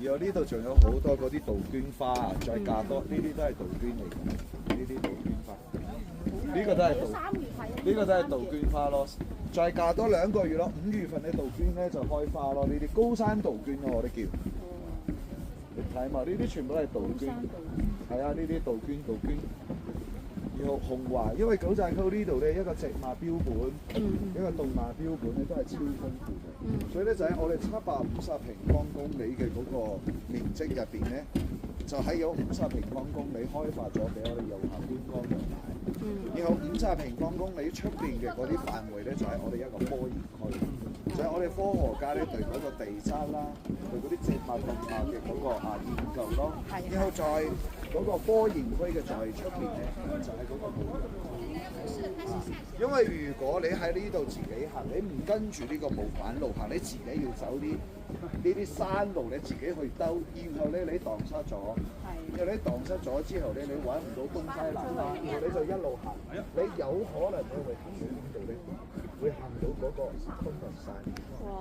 然後呢度仲有好多嗰啲杜鵑花啊，再嫁多呢啲都係杜鵑嚟嘅，呢啲杜鵑花，呢個都係杜，呢個都係杜鵑花咯。再嫁多2個月咯，5月份嘅杜鵑咧就開花咯，呢啲高山杜鵑咯，我哋叫。你睇嘛，呢啲全部都係杜鵑，係啊，呢啲杜鵑。然後紅華，因為九寨溝呢度咧一個植物標本，一個動物標本咧都係超豐富嘅，所以咧就喺我哋750平方公里嘅嗰個面積入邊咧，就係有50平方公里開發咗俾我哋遊客觀光遊買。然後50平方公里出邊嘅嗰啲範圍咧，就係我哋一個科研區，就係我哋科學家咧對嗰個地質啦，對嗰啲植物動物嘅嗰個研究咯。然後在嗰個科研區嘅在出邊咧，就係嗰個保育。因為如果你喺呢度自己行，你唔跟住呢個木板路行，你自己要走呢啲山路，你自己去兜，然後咧你蕩失咗，然後你蕩失咗之後咧，你揾唔到東西南北，然後你就一路行，你有可能你會行到邊度咧？會行到嗰個東佛山。